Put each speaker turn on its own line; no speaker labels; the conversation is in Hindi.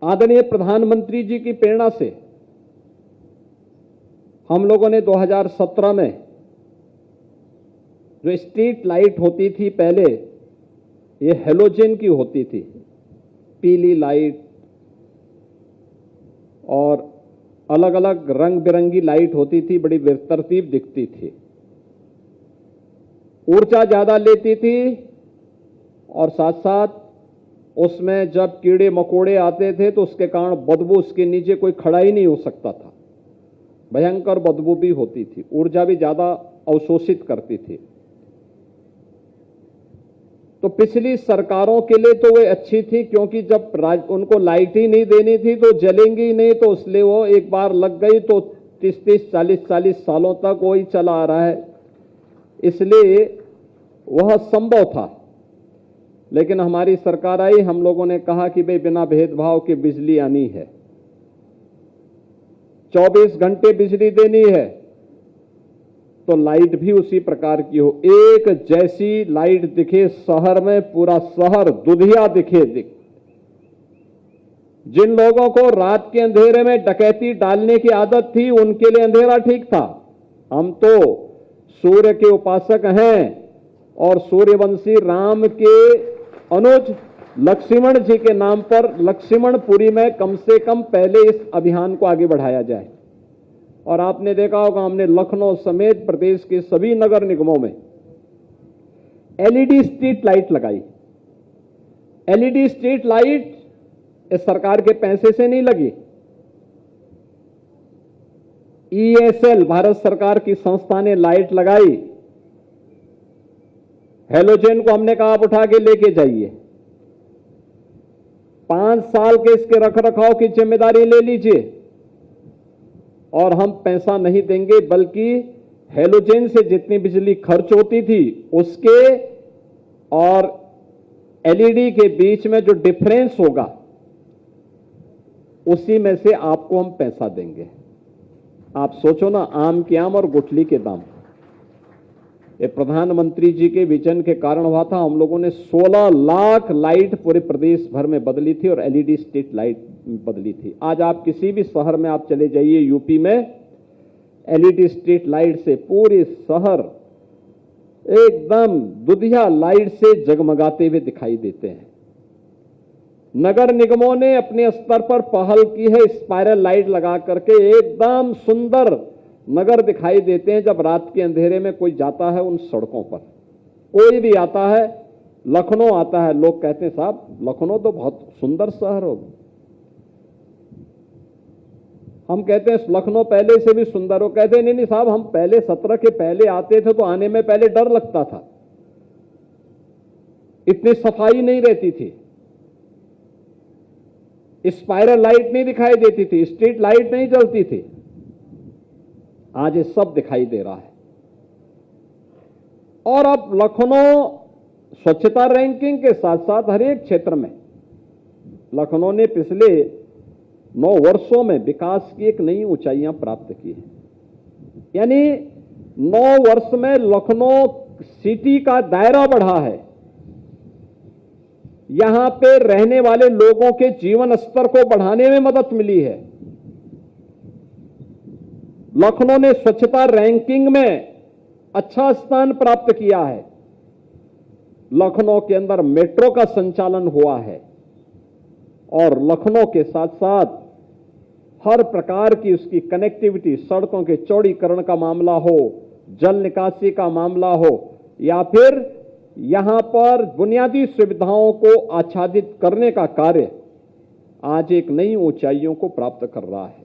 आदरणीय प्रधानमंत्री जी की प्रेरणा से हम लोगों ने 2017 में जो स्ट्रीट लाइट होती थी पहले, ये हेलोजन की होती थी, पीली लाइट और अलग अलग रंग बिरंगी लाइट होती थी, बड़ी बेतरतीब दिखती थी, ऊर्जा ज्यादा लेती थी और साथ साथ उसमें जब कीड़े मकोड़े आते थे तो उसके कारण बदबू, उसके नीचे कोई खड़ा ही नहीं हो सकता था, भयंकर बदबू भी होती थी, ऊर्जा भी ज्यादा अवशोषित करती थी। तो पिछली सरकारों के लिए तो वे अच्छी थी, क्योंकि जब उनको लाइट ही नहीं देनी थी तो जलेंगी नहीं, तो इसलिए वो एक बार लग गई तो 30-30, 40-40 सालों तक वही चला आ रहा है, इसलिए वह संभव था। लेकिन हमारी सरकार आई, हम लोगों ने कहा कि भाई बिना भेदभाव के बिजली आनी है, 24 घंटे बिजली देनी है, तो लाइट भी उसी प्रकार की हो, एक जैसी लाइट दिखे शहर में, पूरा शहर दुधिया दिखे। जिन लोगों को रात के अंधेरे में डकैती डालने की आदत थी, उनके लिए अंधेरा ठीक था। हम तो सूर्य के उपासक हैं और सूर्यवंशी राम के अनुज लक्ष्मण जी के नाम पर लक्ष्मणपुरी में कम से कम पहले इस अभियान को आगे बढ़ाया जाए। और आपने देखा होगा, हमने लखनऊ समेत प्रदेश के सभी नगर निगमों में एलईडी स्ट्रीट लाइट लगाई। एलईडी स्ट्रीट लाइट इस सरकार के पैसे से नहीं लगी, ईएसएल भारत सरकार की संस्था ने लाइट लगाई। हेलोजन को हमने कहा आप उठा के लेके जाइए, 5 साल के इसके रखरखाव की जिम्मेदारी ले लीजिए और हम पैसा नहीं देंगे, बल्कि हेलोजन से जितनी बिजली खर्च होती थी उसके और एलईडी के बीच में जो डिफरेंस होगा उसी में से आपको हम पैसा देंगे। आप सोचो ना, आम के आम और गुठली के दाम। ये प्रधानमंत्री जी के विजन के कारण हुआ था। हम लोगों ने 16 लाख लाइट पूरे प्रदेश भर में बदली थी और एलईडी स्ट्रीट लाइट बदली थी। आज आप किसी भी शहर में आप चले जाइए, यूपी में एलईडी स्ट्रीट लाइट से पूरे शहर एकदम दुधिया लाइट से जगमगाते हुए दिखाई देते हैं। नगर निगमों ने अपने स्तर पर पहल की है, स्पाइरल लाइट लगा करके एकदम सुंदर नगर दिखाई देते हैं। जब रात के अंधेरे में कोई जाता है उन सड़कों पर, कोई भी आता है, लखनऊ आता है, लोग कहते हैं साहब लखनऊ तो बहुत सुंदर शहर हो। हम कहते हैं लखनऊ पहले से भी सुंदर हो, कहते हैं नहीं साहब, हम पहले 17 के पहले आते थे तो आने में पहले डर लगता था, इतनी सफाई नहीं रहती थी, स्पाइरल लाइट नहीं दिखाई देती थी, स्ट्रीट लाइट नहीं जलती थी। आज ये सब दिखाई दे रहा है। और अब लखनऊ स्वच्छता रैंकिंग के साथ साथ हर एक क्षेत्र में लखनऊ ने पिछले 9 वर्षों में विकास की एक नई ऊंचाइयां प्राप्त की है। यानी 9 वर्ष में लखनऊ सिटी का दायरा बढ़ा है, यहां पे रहने वाले लोगों के जीवन स्तर को बढ़ाने में मदद मिली है। लखनऊ ने स्वच्छता रैंकिंग में अच्छा स्थान प्राप्त किया है। लखनऊ के अंदर मेट्रो का संचालन हुआ है और लखनऊ के साथ साथ हर प्रकार की उसकी कनेक्टिविटी, सड़कों के चौड़ीकरण का मामला हो, जल निकासी का मामला हो, या फिर यहां पर बुनियादी सुविधाओं को आच्छादित करने का कार्य आज एक नई ऊंचाइयों को प्राप्त कर रहा है।